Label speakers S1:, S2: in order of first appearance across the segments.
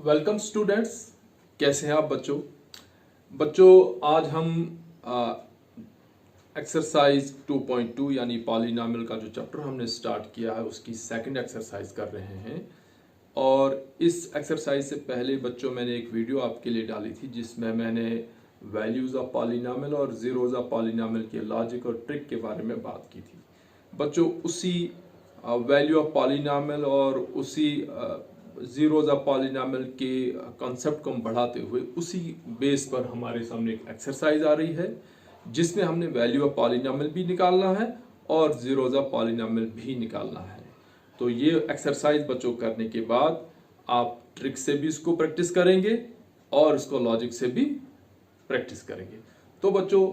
S1: Welcome students, कैसे हैं आप बच्चों आज हम एक्सरसाइज 2.2 यानी पॉलिनॉमियल का जो चैप्टर हमने स्टार्ट किया है उसकी सेकंड एक्सरसाइज कर रहे हैं। और इस एक्सरसाइज से पहले बच्चों मैंने एक वीडियो आपके लिए डाली थी जिसमें मैंने वैल्यूज ऑफ पॉलिनॉमियल और जीरोज ऑफ पॉलिनॉमियल के लॉजिक और ट्रिक के बारे में बात की थी। बच्चों उसी वैल्यू ऑफ पॉलिनॉमियल और उसी जीरोज ऑफ पॉलिनॉमियल के कॉन्सेप्ट को हम बढ़ाते हुए उसी बेस पर हमारे सामने एक एक्सरसाइज आ रही है जिसमें हमने वैल्यू ऑफ पॉलिनॉमियल भी निकालना है और जीरोज ऑफ पॉलिनॉमियल भी निकालना है। तो ये एक्सरसाइज बच्चों करने के बाद आप ट्रिक से भी इसको प्रैक्टिस करेंगे और इसको लॉजिक से भी प्रैक्टिस करेंगे। तो बच्चों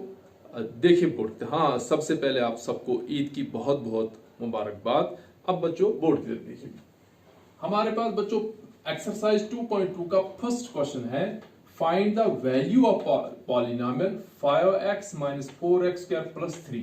S1: देखिए बोर्ड, हाँ सबसे पहले आप सबको ईद की बहुत बहुत मुबारकबाद। अब बच्चों बोर्ड पे देखिए, हमारे पास बच्चों एक्सरसाइज 2.2 का फर्स्ट क्वेश्चन है find the value of polynomial 5x minus 4x square plus 3।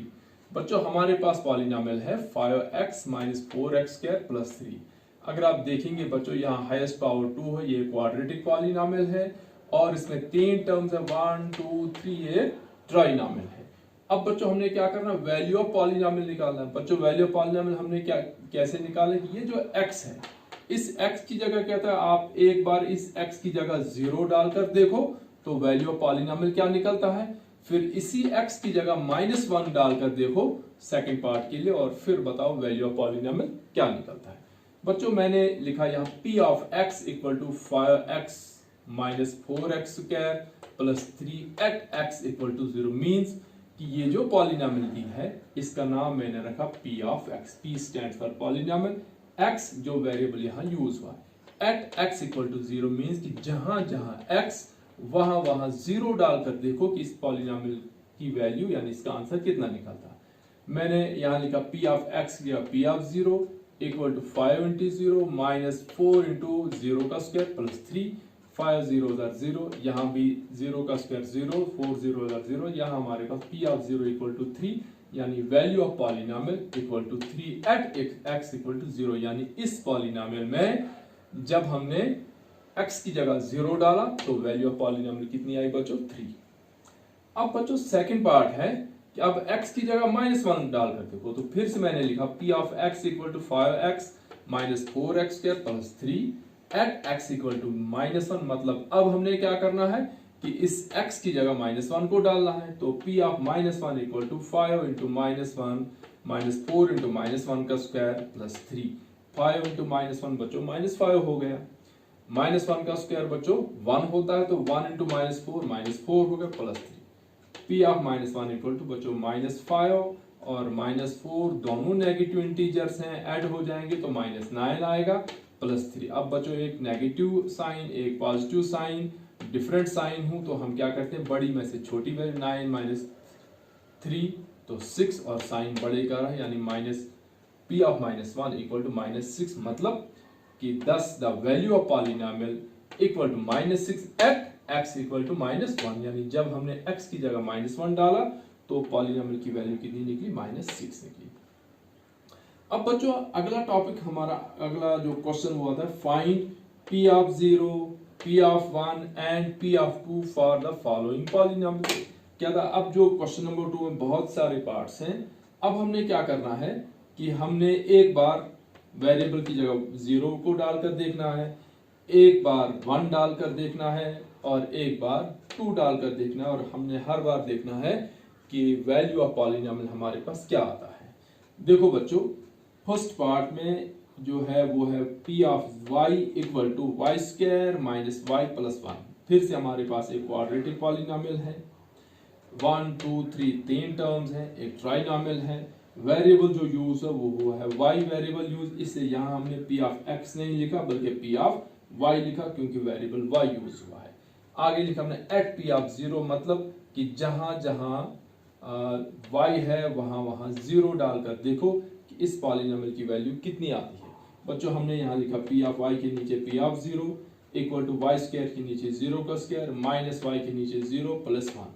S1: बच्चों हमारे पास पॉलिनॉमियल है 5x minus 4x square plus 3। अगर आप देखेंगे बच्चों यहाँ हाईएस्ट पावर 2 है, ये क्वाड्रेटिक पॉलिनॉमियल है और इसमें 3 टर्म्स है 1 2 3, ये ट्राइनॉमियल है। अब बच्चों हमने क्या करना, वैल्यू ऑफ पॉलिनॉमियल निकालना है। बच्चों वैल्यू ऑफ पॉलिनॉमियल हमने कैसे निकाले कि ये जो x है इस x की जगह कहता है आप एक बार इस x की जगह 0 डालकर देखो तो वैल्यू ऑफ पॉलिनॉमियल क्या निकलता है। फिर इसी x की जगह -1 डालकर देखो सेकंड पार्ट के लिए और फिर बताओ वैल्यू ऑफ पॉलिनॉमियल क्या निकलता है। बच्चों मैंने लिखा यहाँ p of x equal to 5x minus 4x square plus 3 at x equal to 0 means कि ये जो पॉलिनॉमियल दी है इसका नाम मैंने रखा p of x। p stand for polynomial, x जो वेरिएबल यहाँ यूज हुआ है। At x equal to 0 means कि जहां जहां x वहां 0 डालकर देखो कि इस पॉलिनॉमियल की वैल्यू यानी इसका आंसर कितना निकलता है। मैंने यहाँ लिखा p ऑफ x लिया p of 0 equal to 5 into 0 minus 4 into 0 का स्क्वायर प्लस 3, 5 0 0, यहाँ भी 0 का स्क्वायर 0, 4 0 0, यहाँ हमारे पास p ऑफ 0 इक्वल टू 3 यानी value of polynomial equal to 3 at x equal to 0। यानी इस पॉलिनॉमियल में जब हमने x की जगह 0 डाला तो वैल्यू ऑफ पॉलिनॉमियल कितनी आई बच्चों, 3। अब बच्चों सेकंड पार्ट है कि अब x की जगह -1 डालकर देखो तो फिर से मैंने लिखा p of x equal to 5x minus 4x square plus 3 at x equal to -1। मतलब अब हमने क्या करना है कि इस x की जगह -1 को डालना है। तो p of -1 equal to 5 into -1 minus 4 into -1 का स्क्वायर प्लस 3, 5 इंटू -1 बच्चों -5 हो गया। -1 का स्क्वायर बच्चों 1 होता है तो 1 इंटू -4 हो गया plus 3। p of -1 equal to बच्चों -5 और -4 दोनों नेगेटिव इंटीजर्स हैं, ऐड हो जाएंगे तो -9 आएगा प्लस 3। अब बच्चों एक नेगेटिव साइन एक पॉजिटिव साइन, डिफरेंट साइन हूं तो हम क्या करते हैं बड़ी में से छोटी वैल्यू 9 माइनस 3 तो 6 और साइन बड़े का रहा यानी minus p of -1 equal to -6। मतलब कि thus the value of polynomial equal to -6 at x equal to -1। यानी जब हमने x की जगह -1 डाला तो पॉलिनॉमियल की वैल्यू कितनी निकली, -6 निकली। अब बच्चों अगला टॉपिक हमारा अगला जो क्वेश्चन हुआ था find p of 0 p of 1 and p of 2 for the following polynomial. क्या था, अब जो क्वेश्चन नंबर 2 में बहुत सारे पार्ट्स हैं। अब हमने क्या करना है कि हमने एक बार वेरिएबल की जगह 0 को डालकर देखना है, एक बार 1 डालकर देखना है और एक बार 2 डालकर देखना है। और हमने हर बार देखना है कि वैल्यू ऑफ पॉलिनॉमियल हमारे पास क्या आता है। देखो बच्चों फर्स्ट पार्ट में जो है वो है p of y equal to y square minus y plus 1। फिर से हमारे पास एक क्वाड्रेटिक पॉलिनॉमियल है, 1 2 3 3 टर्म्स हैं, एक ट्राइनॉमियल है। वेरिएबल जो यूज है वो है y वेरिएबल यूज, इससे यहाँ हमने p ऑफ x नहीं लिखा बल्कि p ऑफ y लिखा क्योंकि वेरिएबल y यूज हुआ है। आगे लिखा हमने एट p ऑफ 0, मतलब कि जहां जहां y है वहां 0 डालकर देखो कि इस पॉलिनॉमियल की वैल्यू कितनी आती है। बच्चों हमने यहाँ लिखा p ऑफ y के नीचे p of 0 equal to y square के नीचे 0 का स्क्वायर माइनस y के नीचे 0 प्लस 1।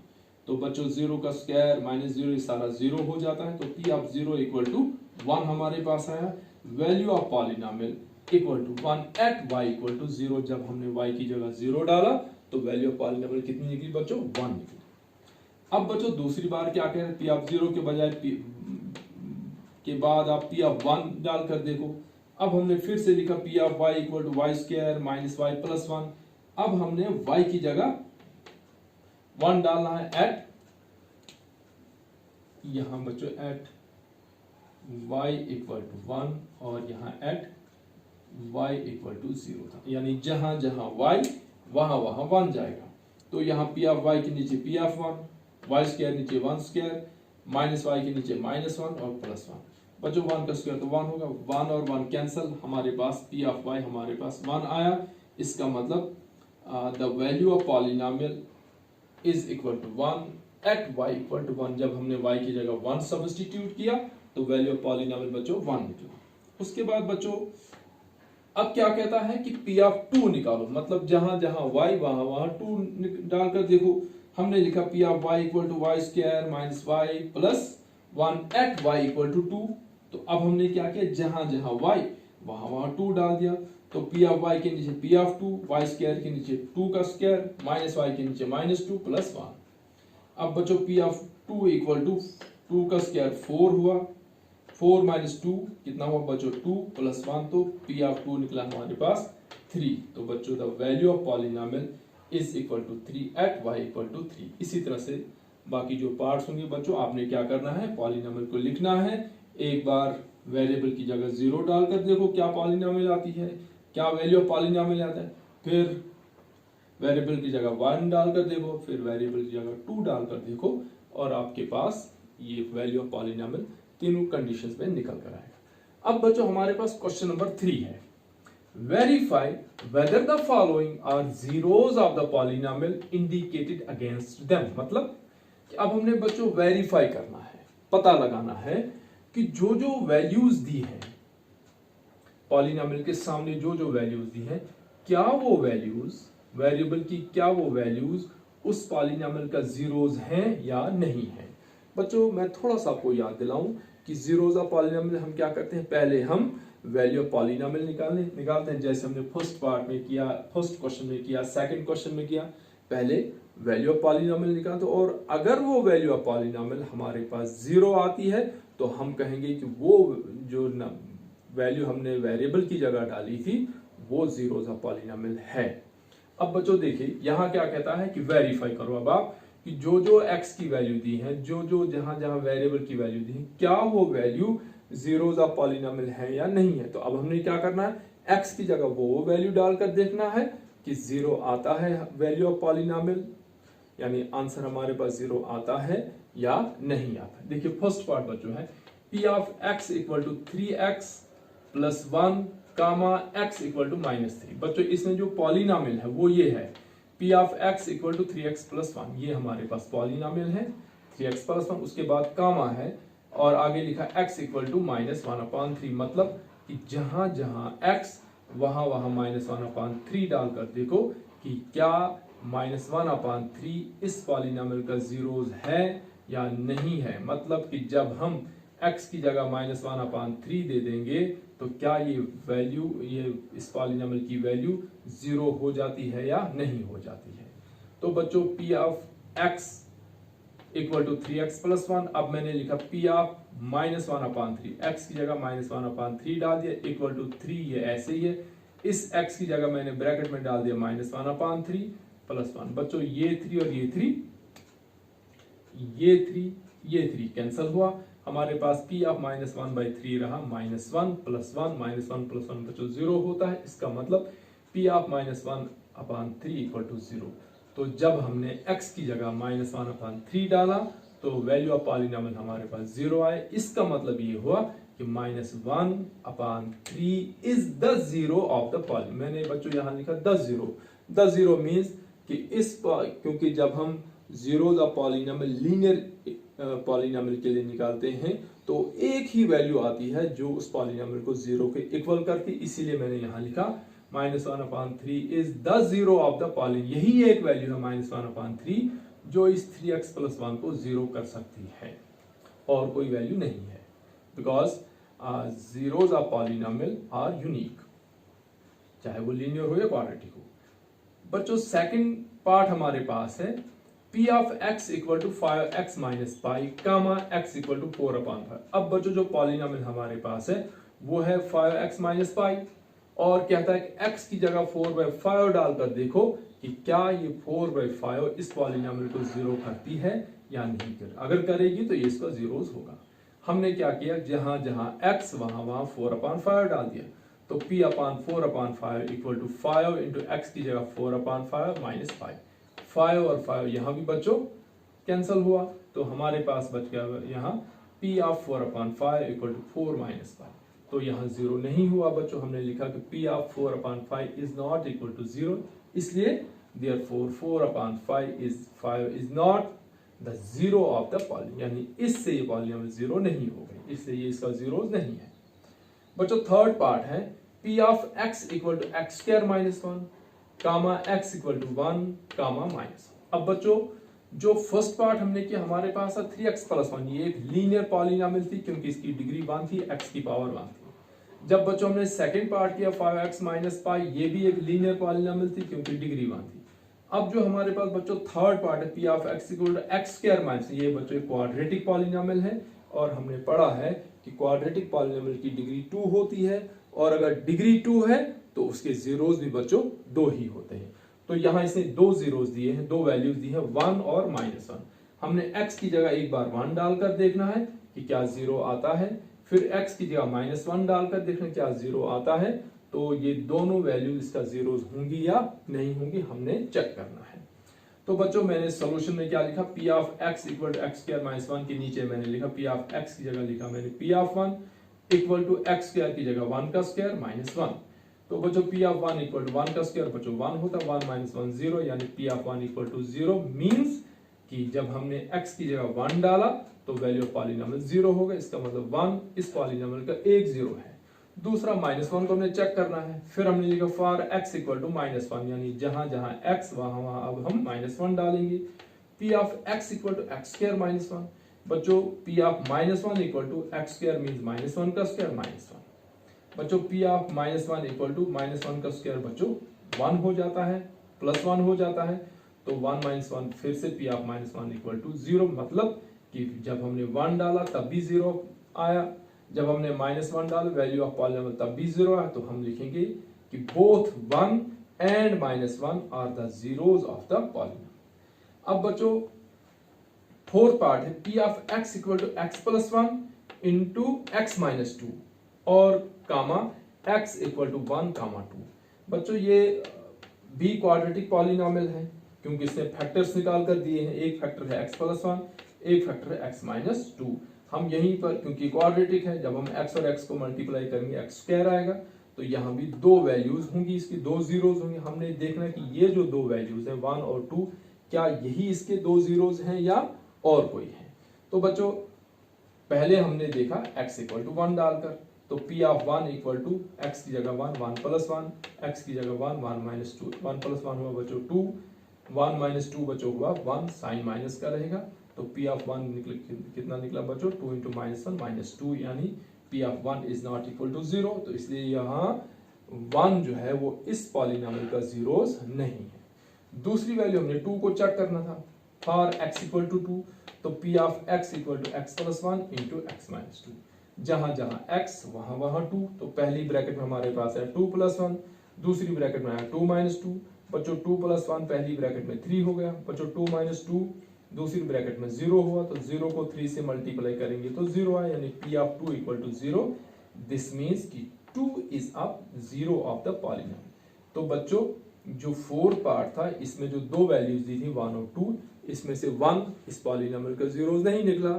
S1: तो बच्चों 0 का स्क्वायर माइनस 0 सारा 0 हो जाता है तो p ऑफ 0 इक्वल टू 1 हमारे पास आया। Value of polynomial equal to 1 at y equal to 0। जब हमने y की जगह 0 डाला तो वैल्यू ऑफ पॉलिनोमियल कितनी निकली बच्चों? 1 निकली। अब बच्चों दूसरी बार क्या कह रहे हैं, पी ऑफ 0 के बजाय के बाद आप पी ऑफ 1 डालकर देखो। अब हमने फिर से लिखा p of y equal to y square minus y plus 1। अब हमने y की जगह 1 डालना है एट, यहां बच्चों एट y इक्वल टू 1 और यहां एट y इक्वल टू 0 था, यानी जहां जहां y वहां वहां 1 जाएगा। तो यहाँ पी ऑफ y के नीचे पी ऑफ 1, वाई स्क्वायर नीचे 1 स्क्वायर, माइनस वाई के नीचे माइनस 1 और प्लस 1। बच्चों 1 का स्क्वायर तो 1 होगा, 1 और 1 कैंसल, हमारे पास पी ऑफ y हमारे पास 1 आया। इसका मतलब the value of polynomial is equal to 1 at y equal to 1। जब हमने y की जगह 1 सब्स्टिट्यूट किया तो वैल्यू ऑफ पॉलिनोमियल बच्चों 1 निकला। उसके बाद बच्चों अब क्या कहता है कि पी ऑफ 2 निकालो, मतलब जहां जहां y वहां वहां 2 डालकर देखो। हमने लिखा p of y equal to y square minus y plus 1 at y equal to 2। तो अब हमने क्या किया, जहां जहां y वहां वहां 2 डाल दिया। तो पी ऑफ y के नीचे पी ऑफ 2, वाई स्क्वायर के नीचे 2 का स्क्वायर, माइनस वाई के नीचे माइनस 2 प्लस 1। अब बच्चों पी ऑफ 2 इक्वल टू 2 का स्क्वायर 4 हुआ, 4 माइनस 2 कितना हुआ बच्चों 2 प्लस 1, तो पी ऑफ 2 निकला हमारे पास 3। तो बच्चों the value of polynomial is equal to 3 at y equal to 3। इसी तरह से बाकी जो पार्ट्स होंगे बच्चों आपने क्या करना है, पॉलिनोमियल को लिखना है। एक बार वेरिएबल की जगह 0 डालकर देखो क्या पॉलिनोमियल आती है, क्या वैल्यू ऑफ पॉलिनोमियल आता है। फिर वेरिएबल की जगह 1 डालकर देखो, फिर वेरिएबल की जगह 2 डालकर देखो, और आपके पास ये वैल्यू ऑफ पॉलिनोमियल तीनों कंडीशंस में निकल कर आएगा। अब बच्चों हमारे पास क्वेश्चन नंबर 3 है, verify whether the following are zeros of the polynomial indicated against them. मतलब कि अब हमने बच्चों वेरीफाई करना है, पता लगाना है कि जो जो वैल्यूज दी है पॉलिनोमियल के सामने, जो जो वैल्यूज दी है, क्या वो वैल्यूज वेरिएबल की, क्या वो वैल्यूज उस पॉलिनोमियल का जीरोस हैं या नहीं है। बच्चों मैं थोड़ा सा आपको याद दिलाऊं कि जीरोस ऑफ पॉलिनोमियल हम क्या करते हैं, पहले हम वैल्यू ऑफ पॉलिनोमियल निकालते हैं, जैसे हमने फर्स्ट पार्ट में किया, फर्स्ट क्वेश्चन में किया, सेकंड क्वेश्चन में किया। पहले वैल्यू ऑफ पॉलिनोमियल निकालते, और अगर वो वैल्यू ऑफ पॉलिनोमियल हमारे पास 0 आती है तो हम कहेंगे कि वो जो वैल्यू हमने वेरिएबल की जगह डाली थी वो जीरोस ऑफ पॉलिनोमियल है। अब बच्चों देखिए यहां क्या कहता है कि वेरीफाई करो अब आप कि जो जो x की वैल्यू दी है, जो जो जहां जहां वेरिएबल की वैल्यू दी है, क्या वो वैल्यू जीरोस ऑफ पॉलिनोमियल है या नहीं है। तो अब हमने क्या करना है, x की जगह वो वैल्यू डालकर देखना है कि 0 आता है वैल्यू ऑफ पॉलिनोमियल, यानी आंसर हमारे पास 0 आता है या नहीं आता। देखिए फर्स्ट पार्ट बच्चों है p of x equal to 3x plus 1 comma x equal to -3। बच्चों इसमें जो पॉलिनोमियल है वो ये है p of x equal to 3x plus 1, ये हमारे पास पॉलिनोमियल है 3x प्लस 1, उसके बाद कामा है और आगे लिखा x इक्वल टू -1/3। मतलब कि जहां जहां x वहां वहां -1/3 डालकर देखो कि क्या -1/3 इस पॉलिनोमियल का जीरोस है या नहीं है। मतलब कि जब हम x की जगह -1/3 दे देंगे तो क्या ये वैल्यू, ये इस पॉलिनोमियल की वैल्यू 0 हो जाती है या नहीं हो जाती है। तो बच्चों p of x equal to 3x plus 1, अब मैंने लिखा p ऑफ -1/3, x की जगह -1/3 डाल दिया इक्वल टू 3, ये ऐसे ही है। इस x की जगह मैंने ब्रैकेट में डाल दिया -1/3 प्लस 1। बच्चों ये 3 और ये 3, ये 3 कैंसिल हुआ, हमारे पास p ऑफ -1/3 रहा -1 प्लस 1, -1 प्लस 1 बच्चों 0 होता है। इसका मतलब p ऑफ -1/3 इक्वल टू 0। तो जब हमने x की जगह -1/3 डाला तो वैल्यू ऑफ पॉलिनोमियल हमारे पास 0 आए। इसका मतलब ये हुआ कि -1/3 is the zero of the polynomial. मैंने बच्चों यहां लिखा द जीरो मीन्स कि क्योंकि जब हम zeros of polynomial linear polynomial के लिए निकालते हैं तो एक ही वैल्यू आती है जो उस पॉलिनोमियल को 0 के इक्वल करती, इसीलिए मैंने यहां लिखा -1/3 is the zero of the polynomial. यही एक वैल्यू है -1/3 जो इस 3x प्लस 1 को 0 कर सकती है, और कोई वैल्यू नहीं है, because zeros of polynomial are unique. चाहे वो लीनियर हो या क्वाड्रेटिक हो। बच्चों सेकंड पार्ट हमारे पास है P of x equal to 5x minus pi comma x equal to 4/5। अब बच्चों जो पॉलिनोमियल हमारे पास है वो है 5x माइनस पाई, और कहता है कि x की जगह 4/5 डालकर देखो कि क्या ये 4/5 इस पॉलिनोमियल को जीरो करती है या नहीं कर। अगर करेगी तो ये इसका जीरोस होगा। हमने क्या किया, जहां जहां x वहां 4/5 डाल दिया, तो P upon 4/5 equal to 5 into x की जगह 4/5 माइनस 5 और 5 यहाँ भी बच्चों कैंसिल हुआ, तो हमारे पास बच गया यहाँ P of 4/5 equal to 4 minus 5। तो यहाँ जीरो नहीं हुआ बच्चों, हमने लिखा कि P of 4/5 is not equal to zero, इसलिए therefore 4/5 is not the zero of the polynomial, यानी इससे ये पॉलिनोमियल जीरो नहीं हो गई, इसलिए ये इसका जीरो नहीं है। बच्चों थर्ड पार्ट है P of x equal to x square minus 1 comma x equal to 1 comma minus. अब बच्चों जो फर्स्ट पार्ट हमने किया, हमारे पास है 3x प्लस 1, ये एक लीनियर पॉलिनोमियल थी क्योंकि इसकी डिग्री 1 थी, x की पावर 1 थी। जब बच्चों हमने सेकंड पार्ट किया 5x माइनस पाई, ये भी एक लीनियर पॉलिनोमियल थी क्योंकि डिग्री 1 थी। अब जो हमारे पास बच्चों थर्ड पार्ट है P of x equal to x square minus, ये बच्चों क्वाड्रेटिक पॉलिनोमियल है, और हमने पढ़ा है कि क्वाड्रेटिक पॉलिनोमियल की डिग्री 2 होती है, और अगर डिग्री 2 है तो उसके जीरोस भी बच्चों 2 ही होते हैं। तो यहाँ इसने 2 जीरोस दिए हैं, 2 वैल्यूज दी है 1 और -1। हमने x की जगह एक बार 1 डालकर देखना है कि क्या जीरो आता है, फिर x की जगह -1 डालकर देखना क्या जीरो आता है। तो ये दोनों वैल्यूज इसका जीरोस होंगी या नहीं होंगी हमने चेक करना है। तो बच्चों मैंने सॉल्यूशन में क्या लिखा, P of x equal to x square minus 1 के नीचे मैंने लिखा P ऑफ x की जगह लिखा मैंने P of 1 equal to x square की जगह 1 का स्क्वायर माइनस 1। तो बच्चों P ऑफ 1 इक्वल टू 1 का स्क्वायर बच्चों 1 होता है, 1 माइनस 1 0, यानी P of 1 equal to 0 means कि जब हमने x की जगह 1 डाला तो वैल्यू ऑफ पॉलिनोमियल 0 होगा, इसका मतलब 1 इस पॉलिनोमियल का एक जीरो है। दूसरा -1 को हमने चेक करना है, फिर हमने लिखा फॉर x इक्वल टू -1, यानी जहां जहां x वहां अब हम -1 डालेंगे। P of x equal to x square minus 1, बच्चों P of -1 equal to x square means -1 का स्क्वायर -1। बच्चों P ऑफ -1 इक्वल टू -1 का स्क्वायर बच्चों 1 हो जाता है, +1 हो जाता है, तो 1 -1 फिर से P ऑफ -1 इक्वल टू 0, मतलब कि जब हमने 1 डाला तब भी 0 आया, जब हमने -1 डाला वैल्यू ऑफ पॉलिनोमियल तब भी 0 आया। तो हम लिखेंगे कि both 1 and -1 are the zeros of the polynomial. अब बच्चों फोर्थ पार्ट है P of x equal to x plus 1 into x minus 2 और comma x equal to 1 comma 2। बच्चों ये भी क्वाड्रेटिक पॉलिनोमियल है क्योंकि इसने फैक्टर्स निकाल कर दिए हैं, एक फैक्टर है x प्लस 1, एक फैक्टर है x माइनस 2। हम यहीं पर क्योंकि क्वाड्रेटिक है, जब हम x और x को मल्टीप्लाई करेंगे x स्क्वायर आएगा, तो यहाँ भी 2 वैल्यूज होंगी, इसकी 2 जीरोस होंगे। हमने देखना कि ये जो 2 वैल्यूज है 1 और 2 क्या यही इसके 2 जीरोस हैं या और कोई है। तो बच्चों पहले हमने देखा x इक्वल टू 1 डालकर, तो P of 1 equal to x की जगह 1, 1 प्लस 1, x की जगह 1, 1 माइनस 2, 1 प्लस 1 हुआ बच्चों 2, 1 माइनस 2 बच्चों हुआ 1, साइन माइनस का रहेगा, तो P ऑफ 1 कितना निकला बच्चों 2 इंटू -1 -2, यानी P of 1 is not equal to 0। तो इसलिए यहाँ 1 जो है वो इस पॉलिनोमियल का जीरोस नहीं है। दूसरी वैल्यू हमने 2 को चेक करना था, फॉर x इक्वल टू 2, तो P of x equal to x plus 1 into x minus 2, जहां जहां x वहां 2। तो पहली ब्रैकेट में हमारे पास है 2 प्लस 1, दूसरी ब्रैकेट में है 2 माइनस 2, बच्चों 2 प्लस 1 पहली ब्रैकेट में 3 हो गया, बच्चों 2 माइनस 2 दूसरी ब्रैकेट में 0 हुआ, तो 0 को 3 से मल्टीप्लाई करेंगे तो 0 आया, यानी P of 2 equal to 0। This means कि 2 is a zero of the polynomial. तो बच्चों जो फोर्थ पार्ट था इसमें जो 2 वैल्यूज दी थी 1 और 2, इसमें से 1 इस पॉलिनोमियल का जीरोस नहीं निकला,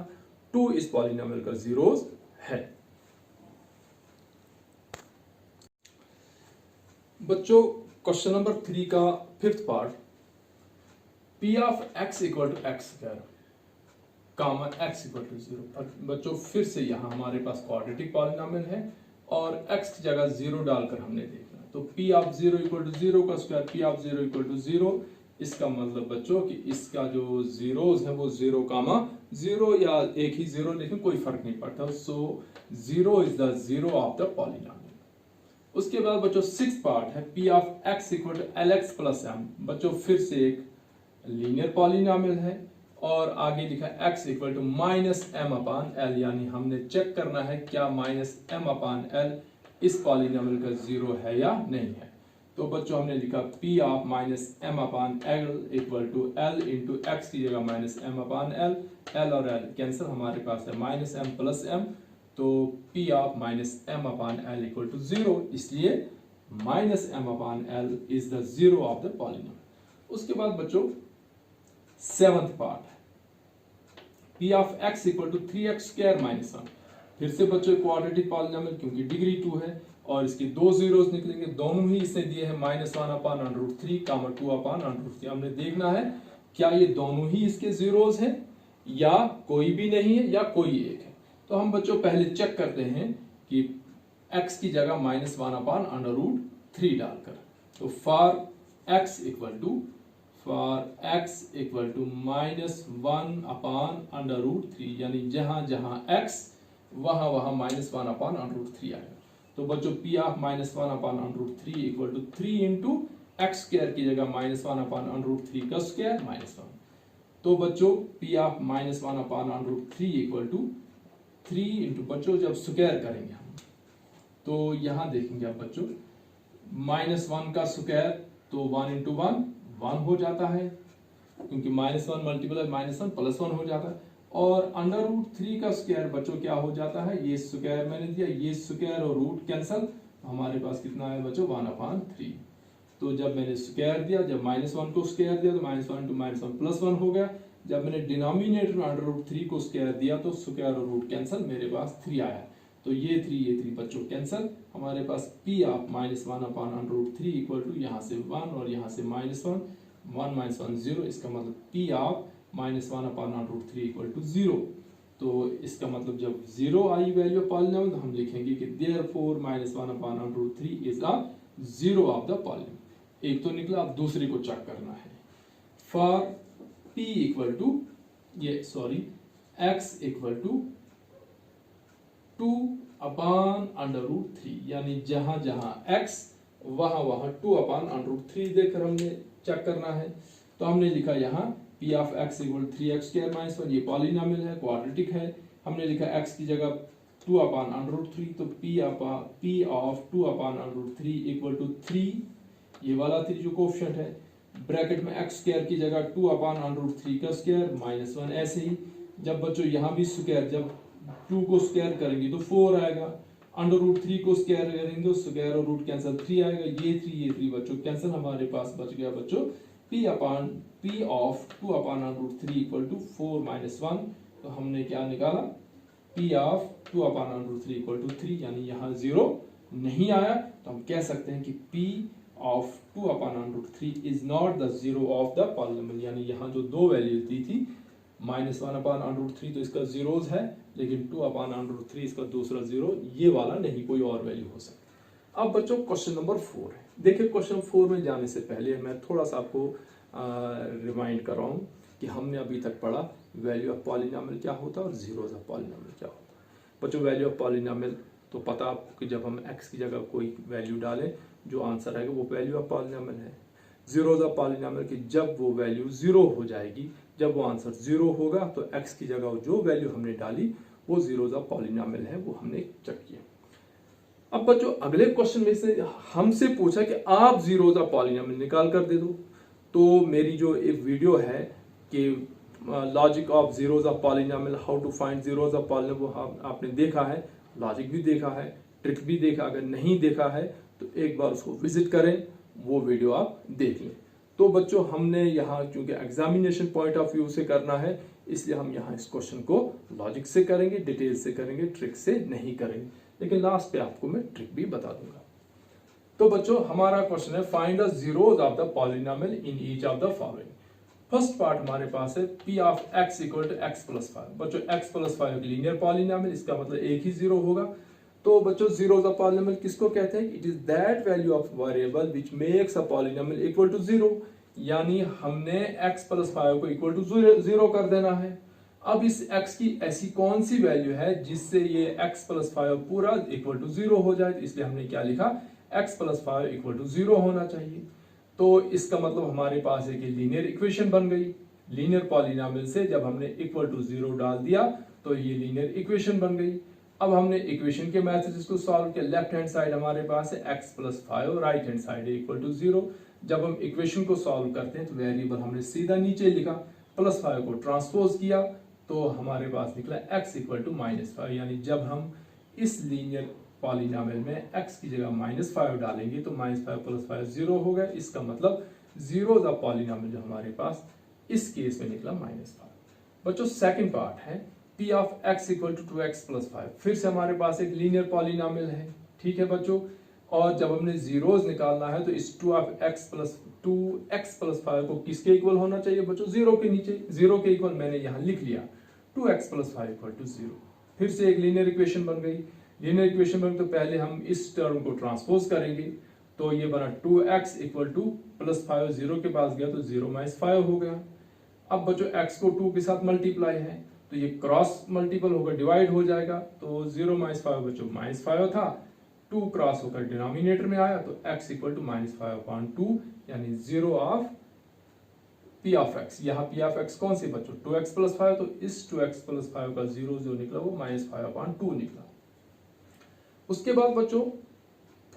S1: 2 इस पॉलिनोमियल का जीरोस है। बच्चों क्वेश्चन नंबर 3 का fifth part, P of x equal to x square comma x equal to 0। बच्चों फिर से यहाँ हमारे पास क्वाड्रेटिक पॉलिनोमियल है और x की जगह 0 डालकर हमने देखना, तो P ऑफ 0 इक्वल टू 0 का square, P of 0 equal to 0। इसका मतलब बच्चों कि इसका जो जीरोस है वो 0 कामा 0 या एक ही 0, लेकिन कोई फर्क नहीं पड़ता। So 0 is the zero of the polynomial. उसके बाद बच्चों सिक्स पार्ट है p of x equal to l x plus m. बच्चों फिर से एक लीनियर पॉलिनॉमियल है और आगे लिखा है x equal to minus m upon l, यानी हमने चेक करना है क्या माइनस एम अपान एल इस पॉलिनॉमियल का जीरो है या नहीं है। तो बच्चों हमने लिखा p of minus m upon l equal to l into x की जगह minus m upon l, l और एल कैंसिल, हमारे पास है माइनस एम प्लस एम, तो p of minus m upon l equal to zero, इसलिए minus m upon l is the zero of the polynomial. उसके बाद बच्चों सेवंथ पार्ट है p of x equal to 3x square minus 1। फिर से बच्चों quadratic polynomial क्योंकि degree 2 है और इसके दो जीरोस निकलेंगे, दोनों ही इसने दिए हैं माइनस 1 अपान अंडर रूट 3 कामा 2 अपान अंडर रूट 3। हमने देखना है क्या ये दोनों ही इसके जीरोस हैं या कोई भी नहीं है या कोई एक है। तो हम बच्चों पहले चेक करते हैं कि x की जगह माइनस 1 अपान अंडर रूट 3 डालकर, तो for x equal to minus 1 upon under root 3, यानी जहां जहां x वहां वहां माइनस 1 अपान अंडर रूट 3 आएगा। तो बच्चों p of minus 1 upon under root 3 equal to 3 into x square की जगह माइनस 1 अपान अंडर रूट 3 का स्क्वायर माइनस 1। तो बच्चों p of minus 1 upon under root 3 equal to 3 into, बच्चों जब स्क्वायर करेंगे हम तो यहां देखेंगे आप बच्चों माइनस 1 का स्क्वायर तो 1 इंटू 1 1 हो जाता है, क्योंकि माइनस 1 मल्टीप्लाई माइनस 1 प्लस 1 हो जाता है, और अंडर रूट 3 का स्क्वायर बच्चों क्या हो जाता है, ये स्क्वायर मैंने दिया, ये स्क्वायर और रूट कैंसल, हमारे पास कितना है बच्चों 1 अपान 3। तो जब मैंने स्क्वायर दिया, जब माइनस 1 को स्क्वायर दिया तो माइनस 1 टू माइनस 1 प्लस 1 हो गया। जब मैंने डिनोमिनेटर में अंडर रूट 3 को स्क्वायर दिया तो स्क्वायर और रूट कैंसल, मेरे पास 3 आया। तो ये 3 बच्चों कैंसल, हमारे पास p of minus 1 upon under root 3 equal to यहाँ से 1 और यहाँ से माइनस 1, 1 माइनस 1 0, इसका मतलब p of minus 1 upon under root 3 equal to 0। तो इसका मतलब जब 0 आई वैल्यू ऑफ पॉलिनॉमियल तो हम लिखेंगे कि therefore minus 1 upon under root 3 is a zero of the polynomial. एक तो निकला, अब दूसरी को चेक करना है। For p equal to x equal to 2 upon under root 3, यानी जहां जहां x वहां वहां 2 अपान अंडर रूट 3 देकर हमने चेक करना है। तो हमने लिखा यहाँ p of x equal 3x square minus 1, ये पॉलिनॉमियल है, क्वाड्रेटिक है। हमने लिखा x की जगह 2 अपान अंडर रूट 3, तो p of 2 upon under root 3 equal to 3, ये वाला 3 जो कोएफिशिएंट है, ब्रैकेट में x स्क्वायर की जगह 2 अपान अंडर रूट 3 का स्क्वायर माइनस 1। ऐसे ही जब बच्चों यहाँ भी स्क्वायर, जब 2 को स्क्वायर करेंगे तो 4 आएगा, अंडर रूट 3 को स्क्वायर करेंगे तो स्क्वायर और रूट कैंसिल 3 आएगा, ये 3 बच्चों कैंसिल, हमारे पास बच गया बच्चों p of 2 upon under root 3 equal to 4 minus 1। तो हमने क्या निकाला, p of 2 upon under root 3 equal to 3, यानी यहाँ 0 नहीं आया, तो हम कह सकते हैं कि p of 2 upon under root 3 is not the zero of the polynomial. यानी यहाँ जो दो वैल्यूज दी थी माइनस 1 अपान अंडर रूट 3 तो इसका जीरोज है, लेकिन 2 अपान अंडर रूट 3 इसका दूसरा जीरो, ये वाला नहीं, कोई और वैल्यू हो सकती। अब बच्चों क्वेश्चन नंबर 4 है। देखिए क्वेश्चन 4 में जाने से पहले मैं थोड़ा सा आपको रिमाइंड कर रहा हूँ कि हमने अभी तक पढ़ा वैल्यू ऑफ पॉलिनॉमियल क्या होता है और जीरोज ऑफ पॉलिनॉमियल क्या होता है। बच्चों वैल्यू ऑफ पॉलिनॉमियल तो पता आपको कि जब हम x की जगह कोई वैल्यू डालें जो आंसर आएगा वो वैल्यू ऑफ पॉलिनॉमियल है। जीरोज ऑफ पॉलिनॉमियल की जब वो वैल्यू 0 हो जाएगी, जब वो आंसर 0 होगा तो x की जगह जो वैल्यू हमने डाली वो जीरोज ऑफ पॉलिनॉमियल है, वो हमने चेक किया। अब बच्चों अगले क्वेश्चन में से हमसे पूछा कि आप जीरोज ऑफ पॉलिनॉमियल निकाल कर दे दो। तो मेरी जो एक वीडियो है कि logic of zeros of polynomial, how to find zeros of polynomial, वो आपने देखा है, लॉजिक भी देखा है, ट्रिक भी देखा। अगर नहीं देखा है तो एक बार उसको विजिट करें, वो वीडियो आप देख लें। तो बच्चों हमने यहाँ क्योंकि एग्जामिनेशन पॉइंट ऑफ व्यू से करना है, इसलिए हम यहाँ इस क्वेश्चन को लॉजिक से करेंगे, डिटेल से करेंगे, ट्रिक से नहीं करेंगे, लेकिन लास्ट पे आपको मैं ट्रिक भी बता दूंगा। तो बच्चों हमारा क्वेश्चन है find the zeros of the polynomial in each of the following. First part हमारे पास है p of x equal to x plus 5। बच्चों x प्लस 5 लीनियर पॉलिनॉमियल, इसका मतलब एक ही जीरो होगा। तो बच्चों जीरोज ऑफ पॉलिनॉमियल किसको कहते हैं, it is that value of variable which makes a polynomial equal to 0, यानी हमने x प्लस 5 को इक्वल टू 0 कर देना है। अब इस x की ऐसी कौन सी वैल्यू है जिससे ये x प्लस 5 पूरा इक्वल टू 0 हो जाए, इसलिए हमने क्या लिखा, x प्लस 5 इक्वल टू 0 होना चाहिए। तो इसका मतलब हमारे पास एक लीनियर इक्वेशन बन गई। लीनियर पॉलिनोमियल से जब हमने इक्वल टू 0 डाल दिया तो ये लीनियर इक्वेशन बन गई। अब हमने इक्वेशन के मैथड को सॉल्व किया। लेफ्ट हैंड साइड हमारे पास है x plus 5, right hand side है इक्वल टू 0। जब हम इक्वेशन को सॉल्व करते हैं तो वेरिएबल हमने सीधा नीचे लिखा, प्लस 5 को ट्रांसपोज किया तो हमारे पास निकला x इक्वल टू -5। यानी जब हम इस लीनियर पॉलिनोमियल में x की जगह -5 डालेंगे तो -5 प्लस 5 0 हो गया। इसका मतलब 0 द पॉलिनोमियल जो हमारे पास इस केस में निकला -5। बच्चों सेकंड पार्ट है p of x equal to 2x plus 5। फिर से हमारे पास एक लीनियर पॉलिनोमियल है, ठीक है बच्चों। और जब हमने जीरोस निकालना है तो इस 2x प्लस 5 को किसके इक्वल होना चाहिए बच्चों? 0 के नीचे। 0 के इक्वल मैंने यहाँ लिख लिया 2x प्लस 5 इक्वल टू 0। फिर से एक लीनियर इक्वेशन बन गई। लीनियर इक्वेशन बन तो पहले हम इस टर्म को ट्रांसपोज करेंगे तो ये बना 2x इक्वल टू प्लस 5, 0 के पास गया तो 0 माइनस 5 हो गया। अब बच्चों x को 2 के साथ मल्टीप्लाई है तो ये क्रॉस मल्टीपल होगा, डिवाइड हो जाएगा। तो 0 माइनस 5 बच्चों -5 था, 2 क्रॉस होकर डिनोमिनेटर में आया तो x इक्वल टू -5/2 यानी 0 ऑफ p ऑफ x। यहाँ p ऑफ x कौन सी बच्चों? 2x plus 5। तो इस 2x प्लस 5 का 0 जो निकला वो -5/2 निकला। उसके बाद बच्चों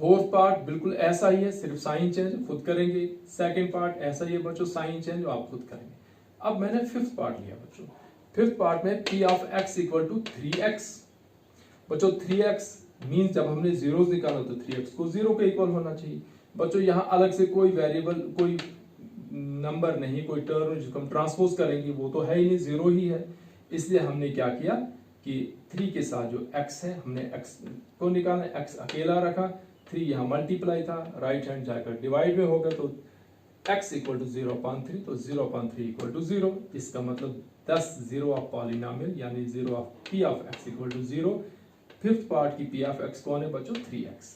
S1: फोर्थ पार्ट बिल्कुल ऐसा ही है, सिर्फ साइन चेंज खुद करेंगे। सेकंड पार्ट ऐसा ही है बच्चों, साइन चेंज आप खुद करेंगे। अब मैंने फिफ्थ पार्ट लिया बच्चों। फिफ्थ पार्ट में p of x equal to 3x। बच्चों 3x मीन्स जब हमने जीरोस निकाला तो 3x को 0 के इक्वल होना चाहिए। बच्चों यहाँ अलग से कोई वेरिएबल, कोई नंबर नहीं, कोई टर्म जिसको हम ट्रांसपोज करेंगे वो तो है ही नहीं, 0 ही है। इसलिए हमने क्या किया कि 3 के साथ जो x है हमने x को निकाला, x अकेला रखा, 3 यहाँ मल्टीप्लाई था, राइट हैंड जाकर डिवाइड में होगा तो x इक्वल टू 0/3 तो 0/3 इक्वल टू 0। इसका मतलब 10 0 ऑफ पॉलिनोमियल यानी 0 of p of x equal to 0। Fifth part की p ऑफ x कौन है बच्चों? 3x।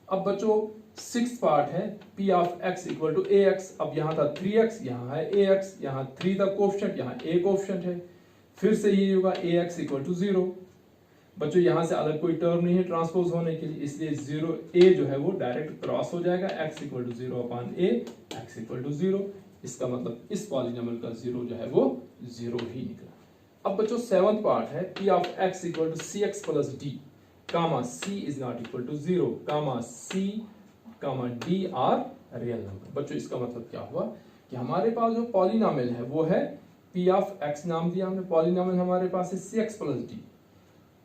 S1: अब बच्चों सिक्स्थ पार्ट है p of x equal to ax। अब यहाँ था 3x, यहाँ है ax, यहाँ 3 था कोफिशिएंट, यहाँ a कोफिशिएंट है। फिर से ये होगा ax इक्वल टू 0। बच्चों यहाँ से अलग कोई टर्म नहीं है ट्रांसपोज होने के लिए, इसलिए 0 a जो है वो डायरेक्ट क्रॉस हो जाएगा, x equal to 0/a, x equal to 0। इसका मतलब इस पॉलिनोमियल का 0 जो है वो 0 ही निकला। अब बच्चों सेवंथ पार्ट है p of x equal to cx plus d, comma c is not equal to 0, comma c comma d are real number. बच्चों इसका मतलब क्या हुआ कि हमारे पास जो पॉलिनोमियल है वो है p ऑफ x, नाम दिया हमने, पॉलिनोमियल हमारे पास है cx प्लस d।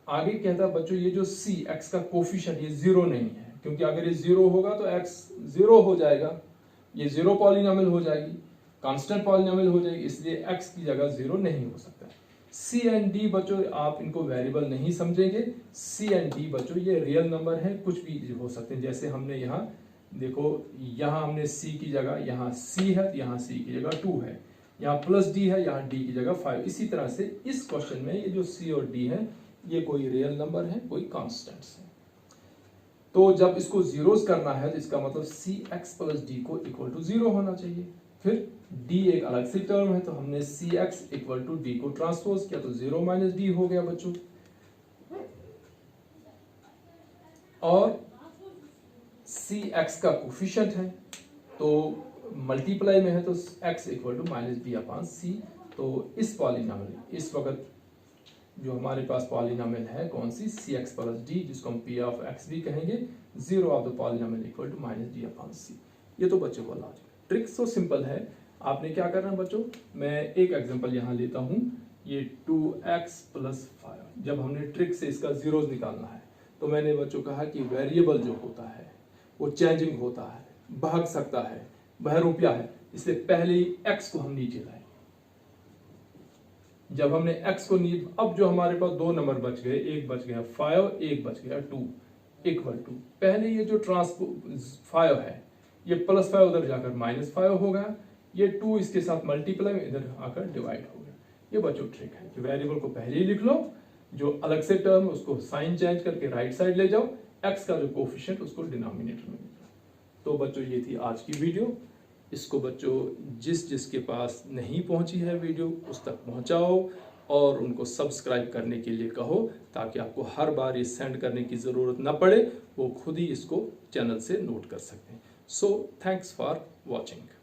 S1: आगे कहता है बच्चों ये जो c x का कोफिशिएंट ये 0 नहीं है, क्योंकि अगर ये 0 होगा तो x 0 हो जाएगा, ये 0 पॉलिनोमियल हो जाएगी, कांस्टेंट पॉलिनोमियल हो जाएगी, इसलिए x की जगह 0 नहीं हो सकता। c एंड d बच्चों आप इनको वेरिएबल नहीं समझेंगे। c एंड d बच्चों ये रियल नंबर है, कुछ भी हो सकते हैं। जैसे हमने यहाँ देखो, यहाँ हमने c की जगह यहाँ c है, यहाँ c की जगह 2 है, यहाँ प्लस d है, यहाँ d की जगह 5। इसी तरह से इस क्वेश्चन में ये जो c और d है ये कोई रियल नंबर है, कोई कांस्टेंट्स है। तो जब इसको जीरोस करना है तो इसका मतलब cx प्लस d को इक्वल टू 0 होना चाहिए। फिर d एक अलग सी टर्म है तो हमने cx इक्वल टू d को ट्रांसपोज किया तो 0 माइनस d हो गया बच्चों। और cx का कोफिशिएंट है तो मल्टीप्लाई में है तो x इक्वल टू -b/c। तो इस पॉलिनोमियल इस वक्त जो हमारे पास पॉलिनोमियल है कौन सी? cx प्लस d, जिसको हम p ऑफ x भी कहेंगे, 0 of the polynomial equal to -d/c। ये तो बच्चों को लॉजिक। ट्रिक तो सिंपल है, आपने क्या करना है बच्चों, मैं एक एग्जांपल यहाँ लेता हूँ, ये 2x प्लस 5। जब हमने ट्रिक से इसका जीरोस निकालना है तो मैंने बच्चों कहा कि वेरिएबल जो होता है वो चेंजिंग होता है, भाग सकता है, बहरूपिया है, इसलिए पहले ही x को हम नीचे लाए। जब हमने x को अब जो हमारे पास 2 नंबर बच गए, एक बच गया 5, एक बच गया 2 इक्वल टू, पहले ये जो 5 है ये प्लस 5 उधर जाकर -5 होगा, ये 2 इसके साथ मल्टीप्लाई इधर आकर डिवाइड हो गया। ये बच्चों ट्रिक है कि वेरिएबल को पहले ही लिख लो, जो अलग से टर्म है उसको साइन चेंज करके राइट साइड ले जाओ, x का जो कोफिशिएंट उसको डिनोमिनेटर में ले जाओ। तो बच्चों ये थी आज की वीडियो। इसको बच्चों जिसके पास नहीं पहुंची है वीडियो उस तक पहुंचाओ और उनको सब्सक्राइब करने के लिए कहो, ताकि आपको हर बार ये सेंड करने की ज़रूरत ना पड़े, वो खुद ही इसको चैनल से नोट कर सकते हैं। So thanks for watching.